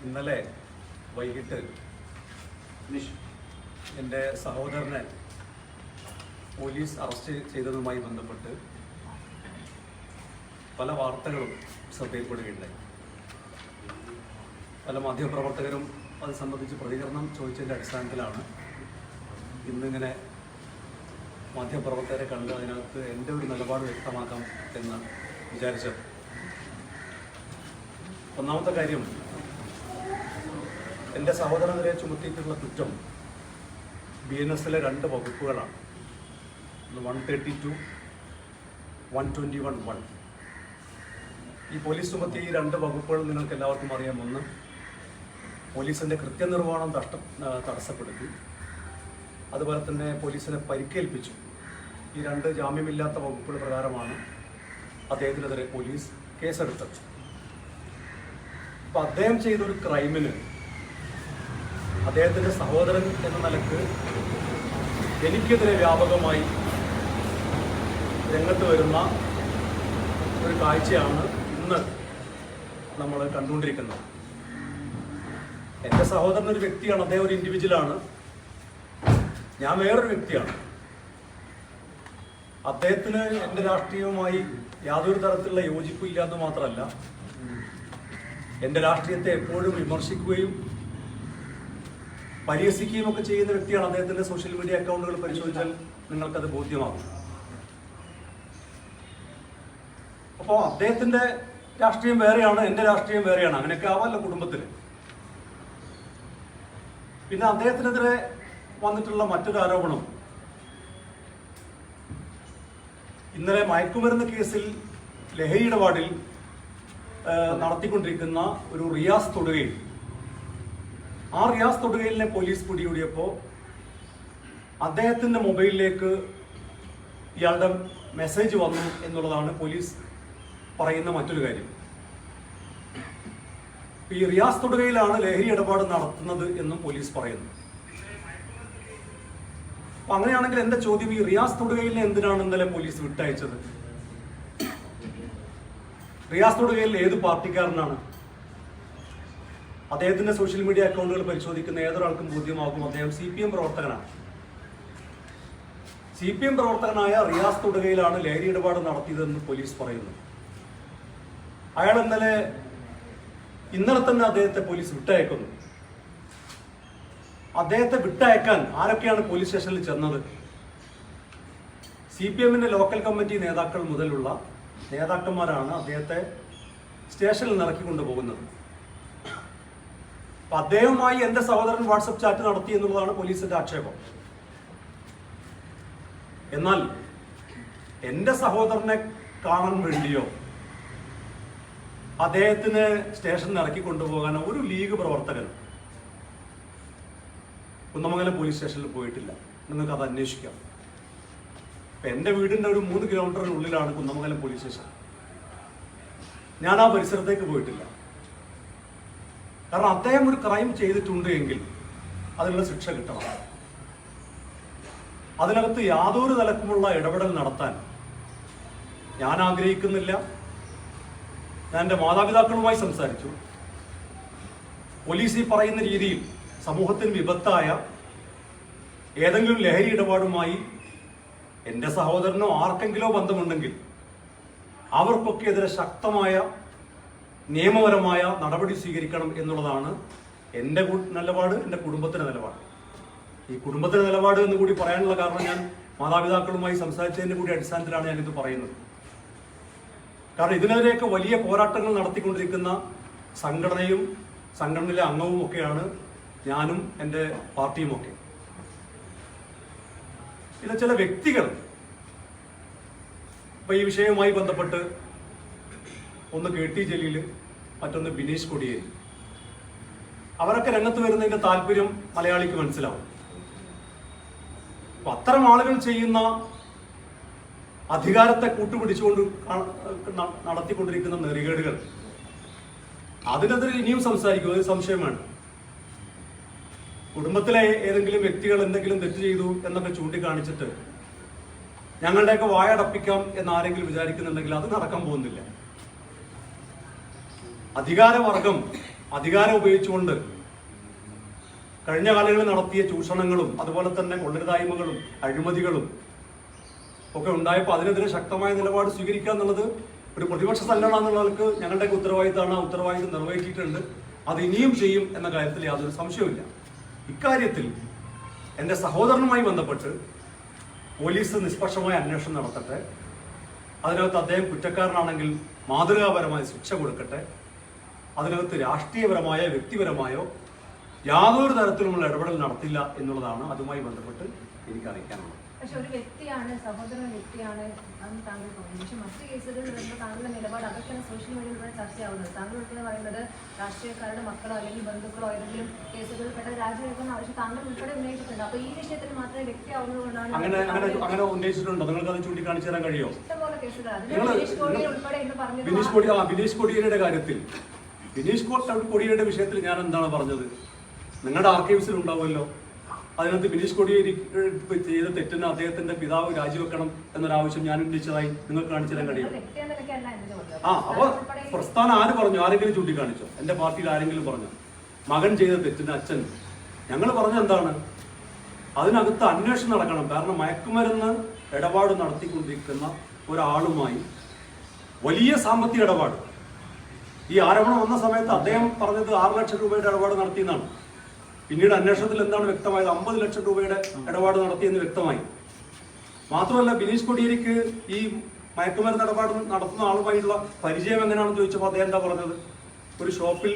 ഇന്നലെ വൈകിട്ട് എൻ്റെ സഹോദരനെ പോലീസ് അറസ്റ്റ് ചെയ്തതുമായി ബന്ധപ്പെട്ട് പല വാർത്തകളും ശ്രദ്ധയിൽപ്പെടുകയുണ്ടായി. പല മാധ്യമപ്രവർത്തകരും അത് സംബന്ധിച്ച് പ്രതികരണം ചോദിച്ചതിൻ്റെ അടിസ്ഥാനത്തിലാണ് ഇന്നിങ്ങനെ മാധ്യമപ്രവർത്തകരെ കണ്ട് അതിനകത്ത് എൻ്റെ ഒരു നിലപാട് വ്യക്തമാക്കാം എന്ന് വിചാരിച്ചത്. ഒന്നാമത്തെ കാര്യം, എൻ്റെ സഹോദരനെതിരെ ചുമത്തിയിട്ടുള്ള കുറ്റം BNSലെ 2 വകുപ്പുകളാണ്. 132, 121(1). ഈ പോലീസ് ചുമത്തിയ ഈ 2 വകുപ്പുകൾ നിങ്ങൾക്ക് എല്ലാവർക്കും അറിയാം. ഒന്ന്, പോലീസിൻ്റെ കൃത്യനിർവഹണം തടസ്സപ്പെടുത്തി, അതുപോലെ തന്നെ പോലീസിനെ പരിക്കേൽപ്പിച്ചു. ഈ 2 ജാമ്യമില്ലാത്ത വകുപ്പുകൾ പ്രകാരമാണ് അദ്ദേഹത്തിനെതിരെ പോലീസ് കേസെടുത്തത്. അപ്പം അദ്ദേഹം ചെയ്തൊരു ക്രൈമിന് അദ്ദേഹത്തിൻ്റെ സഹോദരൻ എന്ന നിലക്ക് എനിക്കെതിരെ വ്യാപകമായി രംഗത്ത് വരുന്ന ഒരു കാഴ്ചയാണ് ഇന്ന് നമ്മൾ കണ്ടുകൊണ്ടിരിക്കുന്നത്. എൻ്റെ സഹോദരൻ ഒരു വ്യക്തിയാണ്, അദ്ദേഹം ഒരു ഇൻഡിവിജ്വലാണ്, ഞാൻ വേറൊരു വ്യക്തിയാണ്. അദ്ദേഹത്തിന് എൻ്റെ രാഷ്ട്രീയവുമായി യാതൊരു തരത്തിലുള്ള യോജിപ്പില്ല എന്ന് മാത്രമല്ല, എൻ്റെ രാഷ്ട്രീയത്തെ എപ്പോഴും വിമർശിക്കുകയും പരിഹസിക്കുകയും ഒക്കെ ചെയ്യുന്ന വ്യക്തിയാണ്. അദ്ദേഹത്തിൻ്റെ സോഷ്യൽ മീഡിയ അക്കൗണ്ടുകൾ പരിശോധിച്ചാൽ നിങ്ങൾക്കത് ബോധ്യമാകും. അപ്പോൾ അദ്ദേഹത്തിൻ്റെ രാഷ്ട്രീയം വേറെയാണ്, എൻ്റെ രാഷ്ട്രീയം വേറെയാണ്. അങ്ങനെയൊക്കെ ആവാമല്ലോ കുടുംബത്തിൽ. പിന്നെ അദ്ദേഹത്തിനെതിരെ വന്നിട്ടുള്ള മറ്റൊരു ആരോപണം, ഇന്നലെ മയക്കുമരുന്ന് കേസിൽ ലഹരി ഇടപാടിൽ നടത്തിക്കൊണ്ടിരിക്കുന്ന ഒരു റിയാസ് തൊടുകയിൽ, ആ റിയാസ് തൊടുകയിലിനെ പോലീസ് പിടികൂടിയപ്പോൾ അദ്ദേഹത്തിൻ്റെ മൊബൈലിലേക്ക് ഇയാളുടെ മെസ്സേജ് വന്നു എന്നുള്ളതാണ് പോലീസ് പറയുന്ന മറ്റൊരു കാര്യം. ഈ റിയാസ് തൊടുകയിലാണ് ലഹരി ഇടപാട് നടത്തുന്നത് എന്നും പോലീസ് പറയുന്നു. അപ്പൊ അങ്ങനെയാണെങ്കിൽ എൻ്റെ ചോദ്യം, ഈ റിയാസ് തൊടുകയിലിനെ എന്തിനാണ് ഇന്നലെ പോലീസ് വിട്ടയച്ചത്? റിയാസ് തൊടുകയിൽ ഏത് പാർട്ടിക്കാരനാണ്? അദ്ദേഹത്തിന്റെ സോഷ്യൽ മീഡിയ അക്കൗണ്ടുകൾ പരിശോധിക്കുന്ന ഏതൊരാൾക്കും ബോധ്യമാകും അദ്ദേഹം CPM പ്രവർത്തകനാണ്. CPM പ്രവർത്തകനായ റിയാസ് തൊടുകയിലാണ് ലഹരി ഇടപാട് നടത്തിയതെന്ന് പോലീസ് പറയുന്നു. അയാൾ ഇന്നലെ തന്നെ അദ്ദേഹത്തെ പോലീസ് വിട്ടയക്കുന്നു. അദ്ദേഹത്തെ വിട്ടയക്കാൻ ആരൊക്കെയാണ് പോലീസ് സ്റ്റേഷനിൽ ചെന്നത്? CPMന്റെ ലോക്കൽ കമ്മിറ്റി നേതാക്കൾ മുതലുള്ള നേതാക്കന്മാരാണ് അദ്ദേഹത്തെ സ്റ്റേഷനിൽ ഇറക്കിക്കൊണ്ടുപോകുന്നത്. അപ്പൊ അദ്ദേഹവുമായി എൻ്റെ സഹോദരൻ വാട്സപ്പ് ചാറ്റ് നടത്തി എന്നുള്ളതാണ് പോലീസിന്റെ ആക്ഷേപം. എന്നാൽ എൻ്റെ സഹോദരനെ കാണാൻ വേണ്ടിയോ അദ്ദേഹത്തിന് സ്റ്റേഷനിൽ ഇറക്കി കൊണ്ടുപോകാനോ ഒരു ലീഗ് പ്രവർത്തകൻ കുന്നമംഗലം പോലീസ് സ്റ്റേഷനിൽ പോയിട്ടില്ല. നിങ്ങൾക്ക് അത് അന്വേഷിക്കാം. ഇപ്പം എൻ്റെ വീടിൻ്റെ ഒരു 3 കിലോമീറ്ററിനുള്ളിലാണ് കുന്നമംഗലം പോലീസ് സ്റ്റേഷൻ. ഞാൻ ആ പരിസരത്തേക്ക് പോയിട്ടില്ല. കാരണം അദ്ദേഹം ഒരു ക്രൈം ചെയ്തിട്ടുണ്ട് എങ്കിൽ അതിനുള്ള ശിക്ഷ കിട്ടണം. അതിനകത്ത് യാതൊരു തലക്കുമുള്ള ഇടപെടൽ നടത്താൻ ഞാൻ ആഗ്രഹിക്കുന്നില്ല. ഞാൻ എൻ്റെ മാതാപിതാക്കളുമായി സംസാരിച്ചു. പോലീസ് ഈ പറയുന്ന രീതിയിൽ സമൂഹത്തിന് വിപത്തായ ഏതെങ്കിലും ലഹരി ഇടപാടുമായി എൻ്റെ സഹോദരനോ ആർക്കെങ്കിലോ ബന്ധമുണ്ടെങ്കിൽ അവർക്കൊക്കെ എതിരെ ശക്തമായ നിയമപരമായ നടപടി സ്വീകരിക്കണം എന്നുള്ളതാണ് എൻ്റെ നിലപാട്, എൻ്റെ കുടുംബത്തിൻ്റെ നിലപാട്. ഈ കുടുംബത്തിൻ്റെ നിലപാട് എന്ന് കൂടി പറയാനുള്ള കാരണം, ഞാൻ മാതാപിതാക്കളുമായി സംസാരിച്ചതിൻ്റെ കൂടി അടിസ്ഥാനത്തിലാണ് ഞാനിത് പറയുന്നത്. കാരണം ഇതിനെതിരെയൊക്കെ വലിയ പോരാട്ടങ്ങൾ നടത്തിക്കൊണ്ടിരിക്കുന്ന സംഘടനയും സംഘടനയിലെ അംഗവും ഒക്കെയാണ് ഞാനും എൻ്റെ പാർട്ടിയുമൊക്കെ. പിന്നെ ചില വ്യക്തികൾ ഇപ്പൊ ഈ വിഷയവുമായി ബന്ധപ്പെട്ട്, ഒന്ന് KT ജലീൽ, മറ്റൊന്ന് ബിനീഷ് കൊടിയേരി, അവരൊക്കെ രംഗത്ത് വരുന്നതിന്റെ താല്പര്യം മലയാളിക്ക് മനസ്സിലാവും. അപ്പൊ അത്തരം ആളുകൾ ചെയ്യുന്ന അധികാരത്തെ കൂട്ടുപിടിച്ചുകൊണ്ട് നടത്തിക്കൊണ്ടിരിക്കുന്ന നെറികേടുകൾ, അതിനെതിരെ ഇനിയും സംസാരിക്കും, ഒരു സംശയം വേണം. കുടുംബത്തിലെ ഏതെങ്കിലും വ്യക്തികൾ എന്തെങ്കിലും തെറ്റ് ചെയ്തു എന്നൊക്കെ ചൂണ്ടിക്കാണിച്ചിട്ട് ഞങ്ങളുടെയൊക്കെ വായടപ്പിക്കാം എന്ന് ആരെങ്കിലും വിചാരിക്കുന്നുണ്ടെങ്കിൽ അത് നടക്കാൻ പോകുന്നില്ല. അധികാരവർഗം അധികാരം ഉപയോഗിച്ചുകൊണ്ട് കഴിഞ്ഞ കാലങ്ങളിൽ നടത്തിയ ചൂഷണങ്ങളും അതുപോലെ തന്നെ കൊള്ളരുതായ്മകളും അഴിമതികളും ഒക്കെ ഉണ്ടായപ്പോൾ അതിനെതിരെ ശക്തമായ നിലപാട് സ്വീകരിക്കുക എന്നുള്ളത് ഒരു പ്രതിപക്ഷ സംഘടന എന്നുള്ളവർക്ക് ഞങ്ങളുടെയൊക്കെ ഉത്തരവാദിത്തമാണ്. ആ ഉത്തരവാദിത്തം നിറവേറ്റിയിട്ടുണ്ട്. അത് ഇനിയും ചെയ്യും എന്ന കാര്യത്തിൽ യാതൊരു സംശയവുമില്ല. ഇക്കാര്യത്തിൽ എൻ്റെ സഹോദരനുമായി ബന്ധപ്പെട്ട് പോലീസ് നിഷ്പക്ഷമായ അന്വേഷണം നടത്തട്ടെ. അതിനകത്ത് അദ്ദേഹം കുറ്റക്കാരനാണെങ്കിൽ മാതൃകാപരമായ ശിക്ഷ കൊടുക്കട്ടെ. അതിനകത്ത് രാഷ്ട്രീയപരമായ വ്യക്തിപരമായോ യാതൊരു തരത്തിലുമുള്ള ഇടപെടൽ നടത്തില്ല എന്നുള്ളതാണ് അതുമായി ബന്ധപ്പെട്ട് എനിക്ക് അറിയിക്കാനുള്ളത്. പക്ഷെ ഒരു വ്യക്തിയാണ്, സഹോദരൻ വ്യക്തിയാണ് അന്ന് താങ്കൾ തോന്നുന്നു. പക്ഷെ മറ്റു കേസുകളിൽ വരുമ്പോൾ താങ്കളുടെ നിലപാട് അതൊക്കെയാണ് സോഷ്യൽ മീഡിയയിലൂടെ ചർച്ചയാവുന്നത്. താങ്കൾ ഉൾപ്പെടെ പറയുന്നത് രാഷ്ട്രീയക്കാരുടെ മക്കളോ അല്ലെങ്കിൽ ബന്ധുക്കളോ ഏതെങ്കിലും കേസുകളിൽ പെട്ട രാജിവെക്കുന്ന ആവശ്യം താങ്കൾ ഉൾപ്പെടെ ഉന്നയിച്ചിട്ടുണ്ട്. അപ്പൊ ഈ വിഷയത്തിൽ മാത്രമേ വ്യക്തിയാവുന്നത് കൊണ്ടാണ് അങ്ങനെ ഉന്നയിച്ചിട്ടുണ്ടോ? നിങ്ങൾക്ക് അത് ചൂണ്ടിക്കാണിച്ചു തരാൻ കഴിയോ? ഇഷ്ടംപോലെ കേസുകൾ ബിനീഷ് കോടിയേരി ഉൾപ്പെടെ എന്ന് പറഞ്ഞത്. ബിനീഷ് കോടിയേരിയുടെ കാര്യത്തിൽ, ബിനീഷ് കോടിയേരിയുടെ വിഷയത്തിൽ ഞാൻ എന്താണ് പറഞ്ഞത്? നിങ്ങളുടെ ആർക്കൈവ്സിൽ ഉണ്ടാവുമല്ലോ. അതിനകത്ത് ബിനീഷ് കോടിയേരി ചെയ്ത തെറ്റിന് അദ്ദേഹത്തിന്റെ പിതാവ് രാജിവെക്കണം എന്നൊരാവശ്യം ഞാൻ ഉന്നയിച്ചതായി നിങ്ങൾക്ക് കാണിച്ചു തരാൻ കഴിയും. അപ്പൊ പ്രസ്ഥാനം ആര് പറഞ്ഞു? ആരെങ്കിലും ചൂണ്ടിക്കാണിച്ചോ? എന്റെ പാർട്ടിയിൽ ആരെങ്കിലും പറഞ്ഞു മകൻ ചെയ്ത തെറ്റിന് അച്ഛൻ? ഞങ്ങൾ പറഞ്ഞ എന്താണ്? അതിനകത്ത് അന്വേഷണം നടക്കണം. കാരണം മയക്കുമരുന്ന് ഇടപാട് നടത്തിക്കൊണ്ടിരിക്കുന്ന ഒരാളുമായി വലിയ സാമ്പത്തിക ഇടപാട്, ഈ ആരോപണം വന്ന സമയത്ത് അദ്ദേഹം പറഞ്ഞത് 6 ലക്ഷം രൂപയുടെ ഇടപാട് നടത്തിയെന്നാണ്. പിന്നീട് അന്വേഷണത്തിൽ എന്താണ് വ്യക്തമായത്? 50 ലക്ഷം രൂപയുടെ ഇടപാട് നടത്തിയെന്ന് വ്യക്തമായി. മാത്രമല്ല ബിനീഷ് കോടിയേരിക്ക് ഈ മയക്കുമരുന്ന് ഇടപാട് നടത്തുന്ന ആളുമായിട്ടുള്ള പരിചയം എങ്ങനെയാണെന്ന് ചോദിച്ചപ്പോൾ അദ്ദേഹം എന്താ പറഞ്ഞത്? ഒരു ഷോപ്പിൽ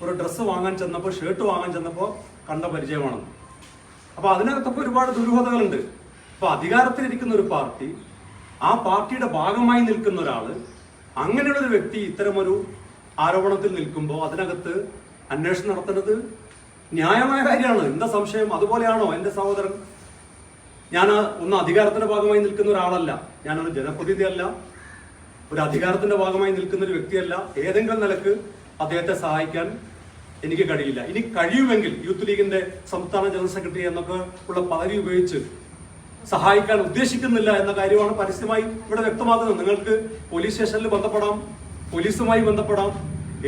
ഒരു ഡ്രസ്സ് വാങ്ങാൻ ചെന്നപ്പോൾ, ഷർട്ട് വാങ്ങാൻ ചെന്നപ്പോൾ കണ്ട പരിചയമാണെന്ന്. അപ്പൊ അതിനകത്തൊക്കെ ഒരുപാട് ദുരൂഹതകളുണ്ട്. അപ്പൊ അധികാരത്തിലിരിക്കുന്ന ഒരു പാർട്ടി, ആ പാർട്ടിയുടെ ഭാഗമായി നിൽക്കുന്ന ഒരാള്, അങ്ങനെയുള്ള ഒരു വ്യക്തി ഇത്തരമൊരു ആരോപണത്തിൽ നിൽക്കുമ്പോൾ അതിനകത്ത് അന്വേഷണം നടത്തുന്നത് ന്യായമായ കാര്യമാണ്. എന്താ സംശയം? അതുപോലെയാണോ എൻ്റെ സഹോദരൻ? ഞാൻ ഒന്ന് അധികാരത്തിന്റെ ഭാഗമായി നിൽക്കുന്ന ഒരാളല്ല, ഞാനൊരു ജനപ്രതിനിധിയല്ല, ഒരു അധികാരത്തിന്റെ ഭാഗമായി നിൽക്കുന്ന ഒരു വ്യക്തിയല്ല. ഏതെങ്കിലും നിലക്ക് അദ്ദേഹത്തെ സഹായിക്കാൻ എനിക്ക് കഴിയില്ല. ഇനി കഴിയുമെങ്കിൽ യൂത്ത് ലീഗിന്റെ സംസ്ഥാന ജനറൽ സെക്രട്ടറി എന്നൊക്കെ ഉള്ള പദവി ഉപയോഗിച്ച് സഹായിക്കാൻ ഉദ്ദേശിക്കുന്നില്ല എന്ന കാര്യമാണ് പരസ്യമായി ഇവിടെ വ്യക്തമാക്കുന്നത്. നിങ്ങൾക്ക് പോലീസ് സ്റ്റേഷനിൽ ബന്ധപ്പെടാം, പോലീസുമായി ബന്ധപ്പെടാം,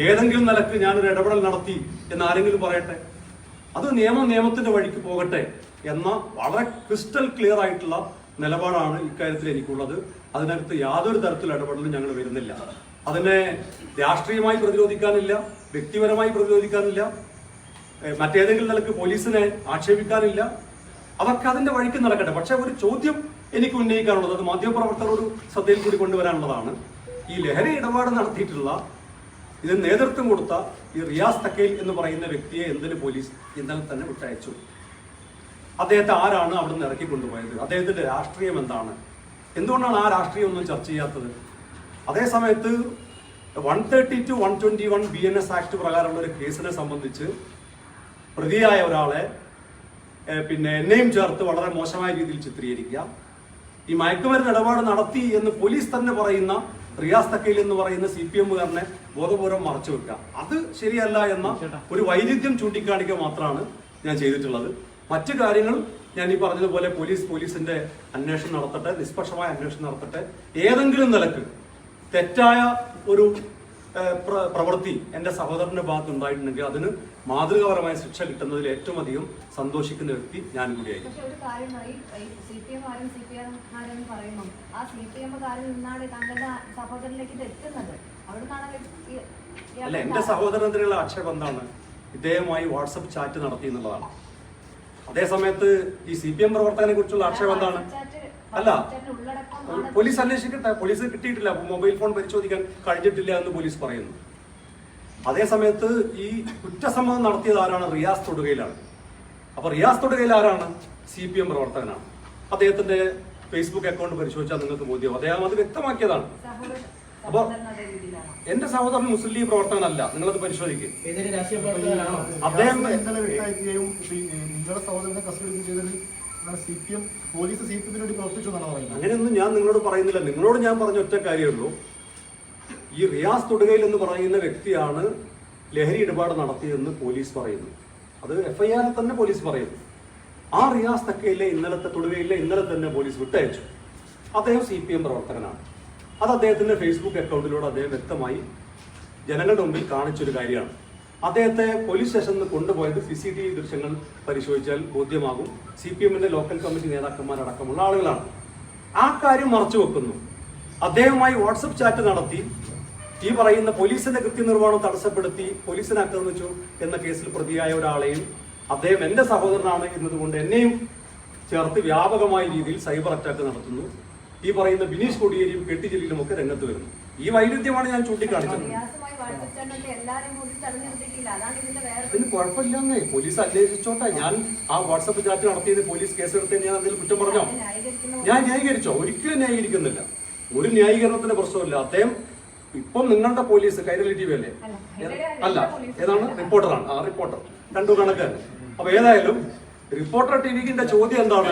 ഏതെങ്കിലും നിലക്ക് ഞാനൊരു ഇടപെടൽ നടത്തി എന്ന് ആരെങ്കിലും പറയട്ടെ. അത് നിയമത്തിന്റെ വഴിക്ക് പോകട്ടെ എന്ന വളരെ ക്രിസ്റ്റൽ ക്ലിയർ ആയിട്ടുള്ള നിലപാടാണ് ഇക്കാര്യത്തിൽ എനിക്കുള്ളത്. അതിനകത്ത് യാതൊരു തരത്തിലുള്ള ഇടപെടലും ഞങ്ങൾ വരുന്നില്ല. അതിനെ രാഷ്ട്രീയമായി പ്രതിരോധിക്കാനില്ല, വ്യക്തിപരമായി പ്രതിരോധിക്കാനില്ല, മറ്റേതെങ്കിലും നിലക്ക് പോലീസിനെ ആക്ഷേപിക്കാനില്ല. അതൊക്കെ അതിന്റെ വഴിക്ക് നടക്കട്ടെ. പക്ഷെ ഒരു ചോദ്യം എനിക്ക് ഉന്നയിക്കാനുള്ളത്, അത് മാധ്യമപ്രവർത്തകരോട് ശ്രദ്ധയിൽ കൂടി കൊണ്ടുവരാനുള്ളതാണ്. ഈ ലഹരി ഇടപാട് നടത്തിയിട്ടുള്ള, ഇതിന് നേതൃത്വം കൊടുത്ത ഈ റിയാസ് തക്കയിൽ എന്ന് പറയുന്ന വ്യക്തിയെ എന്തിന് പോലീസ് ഇന്നലെ തന്നെ വിട്ടയച്ചു? അദ്ദേഹത്തെ ആരാണ് അവിടെ നിന്ന് ഇറക്കി കൊണ്ടുപോയത്? അദ്ദേഹത്തിന്റെ രാഷ്ട്രീയം എന്താണ്? എന്തുകൊണ്ടാണ് ആ രാഷ്ട്രീയം ഒന്നും ചർച്ച ചെയ്യാത്തത്? അതേ സമയത്ത് 130 to 121 BNS ആക്ട് പ്രകാരമുള്ള ഒരു കേസിനെ സംബന്ധിച്ച് പ്രതിയായ ഒരാളെ എന്നെയും ചേർത്ത് വളരെ മോശമായ രീതിയിൽ ചിത്രീകരിക്കുക, ഈ മയക്കുമരുന്ന് ഇടപാട് നടത്തി എന്ന് പോലീസ് തന്നെ പറയുന്ന റിയാസ് തക്കയിൽ എന്ന് പറയുന്ന CPM-കാരനെ ബോധപൂർവ്വം മറച്ചു വെക്കുക, അത് ശരിയല്ല എന്ന ഒരു വൈരുദ്ധ്യം ചൂണ്ടിക്കാണിക്കുക മാത്രമാണ് ഞാൻ ചെയ്തിട്ടുള്ളത്. മറ്റു കാര്യങ്ങൾ ഞാൻ ഈ പറഞ്ഞതുപോലെ പോലീസിന്റെ അന്വേഷണം നടത്തട്ടെ, നിഷ്പക്ഷമായ അന്വേഷണം നടത്തട്ടെ. ഏതെങ്കിലും നിലക്ക് തെറ്റായ ഒരു പ്രവൃത്തി എൻ്റെ സഹോദരന്റെ ഭാഗത്ത് ഉണ്ടായിട്ടുണ്ടെങ്കിൽ അതിന് മാതൃകാപരമായ ശിക്ഷ കിട്ടുന്നതിൽ ഏറ്റവും അധികം സന്തോഷിക്കുന്ന വ്യക്തി ഞാൻ കൂടിയായി. പക്ഷെ ഒരു കാര്യമായി CPM-കാരും CPM-കാരും പറയുമ്പോൾ ആ CPM-കാരിൽ നിന്നാണ് താങ്കളുടെ സഹോദരനിലേക്ക് എത്തുന്നത്. അല്ല, എന്റെ സഹോദരനെതിരെയുള്ള ആക്ഷേപം എന്താണ്? ഇദ്ദേഹമായി വാട്സപ്പ് ചാറ്റ് നടത്തി എന്നുള്ളതാണ്. അതേ സമയത്ത് ഈ CPM പ്രവർത്തകനെ കുറിച്ചുള്ള ആക്ഷേപം എന്താണ്? അല്ല, പോലീസ് അന്വേഷിക്കട്ടെ. പോലീസ് കിട്ടിയിട്ടില്ല, മൊബൈൽ ഫോൺ പരിശോധിക്കാൻ കഴിഞ്ഞിട്ടില്ല എന്ന് പോലീസ് പറയുന്നു. അതേ സമയത്ത് ഈ കുറ്റസമ്മതം നടത്തിയത് ആരാണ്? റിയാസ് തൊടുകയിലാണ്. അപ്പൊ റിയാസ് തൊടുകയിൽ ആരാണ്? CPM പ്രവർത്തകനാണ്. അദ്ദേഹത്തിന്റെ ഫേസ്ബുക്ക് അക്കൗണ്ട് പരിശോധിച്ചാൽ നിങ്ങൾക്ക് ബോധ്യമാവും. അദ്ദേഹം അത് വ്യക്തമാക്കിയതാണ്. അപ്പൊ എന്റെ സഹോദരൻ മുസ്ലിം ലീഗ് പ്രവർത്തകനല്ല, നിങ്ങളത് പരിശോധിക്കും. അദ്ദേഹം അങ്ങനെയൊന്നും ഞാൻ നിങ്ങളോട് പറയുന്നില്ല. നിങ്ങളോട് ഞാൻ പറഞ്ഞ ഒറ്റ കാര്യമുള്ളൂ, ഈ റിയാസ് തൊടുകയിൽ എന്ന് പറയുന്ന വ്യക്തിയാണ് ലഹരി ഇടപാട് നടത്തിയതെന്ന് പോലീസ് പറയുന്നു. അത് FIR തന്നെ പോലീസ് പറയുന്നു. ആ റിയാസ് തക്കയിലെ ഇന്നലെ തന്നെ പോലീസ് വിട്ടയച്ചു. അദ്ദേഹം CPM പ്രവർത്തകനാണ്. അത് അദ്ദേഹത്തിന്റെ ഫേസ്ബുക്ക് അക്കൗണ്ടിലൂടെ അദ്ദേഹം വ്യക്തമായി ജനങ്ങളുടെ മുമ്പിൽ കാണിച്ചൊരു കാര്യമാണ്. അദ്ദേഹത്തെ പോലീസ് സ്റ്റേഷനിൽ നിന്ന് കൊണ്ടുപോയത് CCTV ദൃശ്യങ്ങൾ പരിശോധിച്ചാൽ ബോധ്യമാകും. CPM-ന്റെ ലോക്കൽ കമ്മിറ്റി നേതാക്കന്മാരടക്കമുള്ള ആളുകളാണ്. ആ കാര്യം മറച്ചു വെക്കുന്നു. അദ്ദേഹവുമായി വാട്സപ്പ് ചാറ്റ് നടത്തി ഈ പറയുന്ന പോലീസിന്റെ കൃത്യനിർവഹണം തടസ്സപ്പെടുത്തി പോലീസിനെ ആക്രമിച്ചു എന്ന കേസിൽ പ്രതിയായ ഒരാളെയും അദ്ദേഹം എന്റെ സഹോദരനാണ് എന്നതുകൊണ്ട് എന്നെയും ചേർത്ത് വ്യാപകമായ രീതിയിൽ സൈബർ അറ്റാക്ക് നടത്തുന്നു. ഈ പറയുന്ന ബിനീഷ് കോടിയേരിയും കെട്ടി ജലീലും ഒക്കെ രംഗത്ത് വരുന്നു. ഈ വൈരുദ്ധ്യമാണ് ഞാൻ ചൂണ്ടിക്കാണിച്ചത്. ഇതിന് കുഴപ്പമില്ലെന്നേ, പോലീസ് അന്വേഷിച്ചോട്ടെ. ഞാൻ ആ വാട്സപ്പ് ചാറ്റ് നടത്തിയത് പോലീസ് കേസെടുത്തതിന് ഞാൻ അതിൽ കുറ്റം പറഞ്ഞോ? ഞാൻ ന്യായീകരിച്ചോ? ഒരിക്കലും ന്യായീകരിക്കുന്നില്ല. ഒരു ന്യായീകരണത്തിന്റെ പ്രശ്നമില്ല. അദ്ദേഹം ഇപ്പം നിങ്ങളുടെ പോലീസ് കൈരളി TV അല്ലേ? അല്ല, ഏതാണ്? റിപ്പോർട്ടറാണ്. ആ റിപ്പോർട്ടർ രണ്ടു കണക്ക്. അപ്പൊ ഏതായാലും റിപ്പോർട്ടർ TVന്റെ ചോദ്യം എന്താണ്?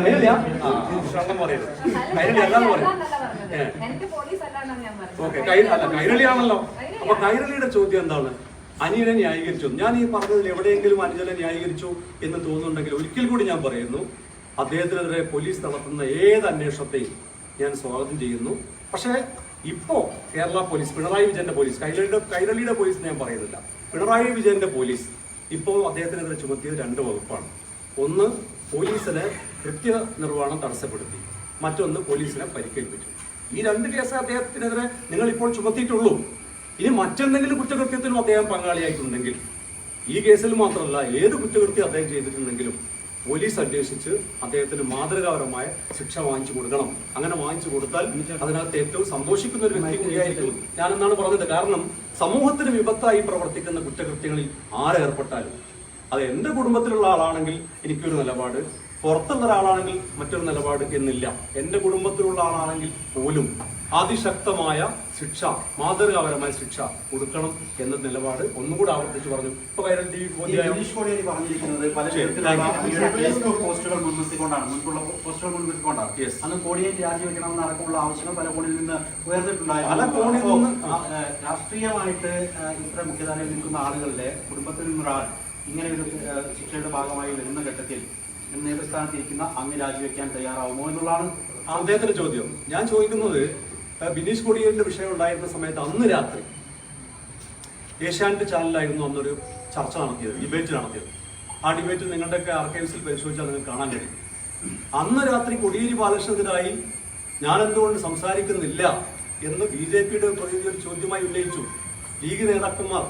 കൈരളിയാ? കൈരളി അല്ലാന്ന് പറയും. ഓക്കെ, അല്ല കൈരളിയാണല്ലോ. അപ്പൊ കൈരളിയുടെ ചോദ്യം എന്താണ്? അനിയനെ ന്യായീകരിച്ചു. ഞാൻ ഈ പറഞ്ഞതിൽ എവിടെയെങ്കിലും അനുജനെ ന്യായീകരിച്ചു എന്ന് തോന്നുന്നുണ്ടെങ്കിൽ ഒരിക്കൽ കൂടി ഞാൻ പറയുന്നു, അദ്ദേഹത്തിനെതിരെ പോലീസ് നടത്തുന്ന ഏത് അന്വേഷണത്തെയും ഞാൻ സ്വാഗതം ചെയ്യുന്നു. പക്ഷേ ഇപ്പോ കേരള പോലീസ്, പിണറായി വിജയന്റെ പോലീസ്, കൈരളിയുടെ പോലീസ് ഞാൻ പറയുന്നില്ല, പിണറായി വിജയന്റെ പോലീസ് ഇപ്പോൾ അദ്ദേഹത്തിനെതിരെ ചുമത്തിയത് 2 വകുപ്പാണ്. ഒന്ന്, പോലീസിനെ കൃത്യനിർവഹണം തടസ്സപ്പെടുത്തി. മറ്റൊന്ന്, പോലീസിനെ പരിക്കേൽപ്പിച്ചു. ഈ 2 കേസ് അദ്ദേഹത്തിനെതിരെ നിങ്ങൾ ഇപ്പോൾ ചുമത്തിയിട്ടുള്ളൂ. ഇനി മറ്റെന്തെങ്കിലും കുറ്റകൃത്യത്തിലും അദ്ദേഹം പങ്കാളിയായിട്ടുണ്ടെങ്കിൽ, ഈ കേസിൽ മാത്രമല്ല ഏത് കുറ്റകൃത്യം അദ്ദേഹം ചെയ്തിട്ടുണ്ടെങ്കിലും പോലീസ് അന്വേഷിച്ച് അദ്ദേഹത്തിന് മാതൃകാപരമായ ശിക്ഷ വാങ്ങിച്ചു കൊടുക്കണം. അങ്ങനെ വാങ്ങിച്ചു കൊടുത്താൽ അതിനകത്ത് ഏറ്റവും സന്തോഷിക്കുന്ന ഒരു വ്യക്തി കൂടിയായിരിക്കും ഞാനെന്നാണ് പറഞ്ഞത്. കാരണം സമൂഹത്തിന് വിപത്തായി പ്രവർത്തിക്കുന്ന കുറ്റകൃത്യങ്ങളിൽ ആരേർപ്പെട്ടാലും, അത് എന്റെ കുടുംബത്തിലുള്ള ആളാണെങ്കിൽ എനിക്കൊരു നിലപാട്, പുറത്തുള്ള ഒരാളാണെങ്കിൽ മറ്റൊരു നിലപാട് എന്നില്ല. എന്റെ കുടുംബത്തിലുള്ള ആളാണെങ്കിൽ പോലും അതിശക്തമായ ശിക്ഷ, മാതൃകാപരമായ ശിക്ഷ കൊടുക്കണം എന്ന നിലപാട് ഒന്നുകൂടെ ആവർത്തിച്ച് പറഞ്ഞു. ഇപ്പൊ കൈരളി TV ബിനീഷ് കോടിയേരി പറഞ്ഞിരിക്കുന്നത് പല ഫേസ്ബുക്ക് പോസ്റ്റുകൾ മുൻനിർത്തിക്കൊണ്ടാണ്, അന്ന് കോടിയേരി രാജിവെക്കണമെന്ന് അടക്കമുള്ള ആവശ്യങ്ങൾ പല കോണിൽ നിന്ന് ഉയർന്നിട്ടുണ്ടായിരുന്നു. രാഷ്ട്രീയമായിട്ട് ഇത്ര മുഖ്യധാരയിൽ നിൽക്കുന്ന ആളുകളുടെ കുടുംബത്തിൽ നിന്നൊരാൾ ഇങ്ങനെ ഒരു ശിക്ഷയുടെ ഭാഗമായി വരുന്ന ഘട്ടത്തിൽ നേതൃസ്ഥാനത്തിരിക്കുന്ന അങ്ങ് രാജിവെക്കാൻ തയ്യാറാവുമോ എന്നുള്ളതാണ് അദ്ദേഹത്തിന്റെ ചോദ്യം. ഞാൻ ചോദിക്കുന്നത്, ബിനീഷ് കോടിയേരിന്റെ വിഷയം ഉണ്ടായിരുന്ന സമയത്ത് അന്ന് രാത്രി ഏഷ്യാനെറ്റ് ചാനലിലായിരുന്നു അന്നൊരു ചർച്ച നടത്തിയത്, ഡിബേറ്റ് നടത്തിയത്. ആ ഡിബേറ്റ് നിങ്ങളുടെയൊക്കെ ആർക്കൈവ്സിൽ പരിശോധിച്ചാൽ നിങ്ങൾക്ക് കാണാൻ കഴിയും. അന്ന് രാത്രി കോടിയേരി ബാലകൃഷ്ണനെതിരായി ഞാൻ എന്തുകൊണ്ട് സംസാരിക്കുന്നില്ല എന്ന് BJPയുടെ പ്രതിനിധി ഒരു ചോദ്യമായി ഉന്നയിച്ചു. ലീഗ് നേതാക്കന്മാർ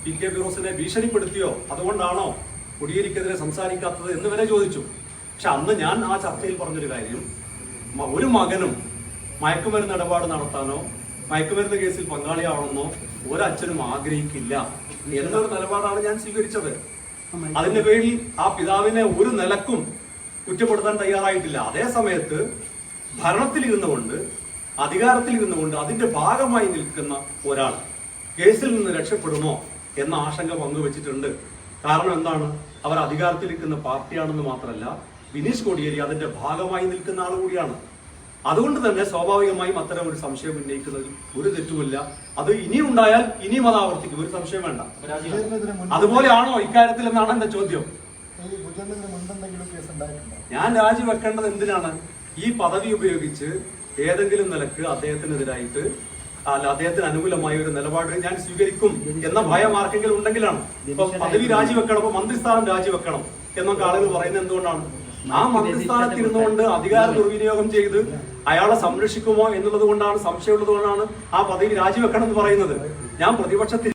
PK ഫിറോസിനെ ഭീഷണിപ്പെടുത്തിയോ, അതുകൊണ്ടാണോ കോടിയേരിക്കെതിരെ സംസാരിക്കാത്തത് എന്ന് വരെ ചോദിച്ചു. പക്ഷെ അന്ന് ഞാൻ ആ ചർച്ചയിൽ പറഞ്ഞൊരു കാര്യം, ഒരു മകനും മയക്കുമരുന്ന് ഇടപാട് നടത്താനോ മയക്കുമരുന്ന് കേസിൽ പങ്കാളിയാവണമെന്നോ ഒരച്ഛനും ആഗ്രഹിക്കില്ല എന്നൊരു നിലപാടാണ് ഞാൻ സ്വീകരിച്ചത്. അതിന്റെ പേരിൽ ആ പിതാവിനെ ഒരു നിലക്കും കുറ്റപ്പെടുത്താൻ തയ്യാറായിട്ടില്ല. അതേ സമയത്ത് ഭരണത്തിലിരുന്നുകൊണ്ട്, അധികാരത്തിലിരുന്നുകൊണ്ട് അതിന്റെ ഭാഗമായി നിൽക്കുന്ന ഒരാൾ കേസിൽ നിന്ന് രക്ഷപ്പെടുമോ എന്ന ആശങ്ക പങ്കുവച്ചിട്ടുണ്ട്. കാരണം എന്താണ്? അവർ അധികാരത്തിലിരിക്കുന്ന പാർട്ടിയാണെന്ന് മാത്രമല്ല, ബിനീഷ് കോടിയേരി അതിന്റെ ഭാഗമായി നിൽക്കുന്ന ആൾ കൂടിയാണ്. അതുകൊണ്ട് തന്നെ സ്വാഭാവികമായും അത്തരം ഒരു സംശയം ഉന്നയിക്കുന്നതിൽ ഒരു തെറ്റുമില്ല. അത് ഇനി ഉണ്ടായാൽ ഇനിയും അത് ആവർത്തിക്കും, ഒരു സംശയം വേണ്ട. അതുപോലെയാണോ ഇക്കാര്യത്തിൽ എന്നാണ് എന്റെ ചോദ്യം. ഞാൻ രാജിവെക്കേണ്ടത് എന്തിനാണ്? ഈ പദവി ഉപയോഗിച്ച് ഏതെങ്കിലും നിലക്ക് അദ്ദേഹത്തിനെതിരായിട്ട് അല്ല അദ്ദേഹത്തിന് അനുകൂലമായ ഒരു നിലപാട് ഞാൻ സ്വീകരിക്കും എന്ന ഭയം ആർക്കെങ്കിലും ഉണ്ടെങ്കിലാണ്. ഇപ്പൊ പദവി രാജിവെക്കണം, ഇപ്പൊ മന്ത്രിസ്ഥാനം രാജിവെക്കണം എന്നൊക്കെ ആളുകൾ പറയുന്നത് എന്തുകൊണ്ടാണ്? ആ മന്ത്രിസ്ഥാനത്തിരുന്നുകൊണ്ട് അധികാര ദുർവിനിയോഗം ചെയ്ത് അയാളെ സംരക്ഷിക്കുമോ എന്നുള്ളത് കൊണ്ടാണ്, സംശയമുള്ളത് കൊണ്ടാണ് ആ പദവി രാജിവെക്കണം എന്ന് പറയുന്നത്. ഞാൻ പ്രതിപക്ഷത്തിൽ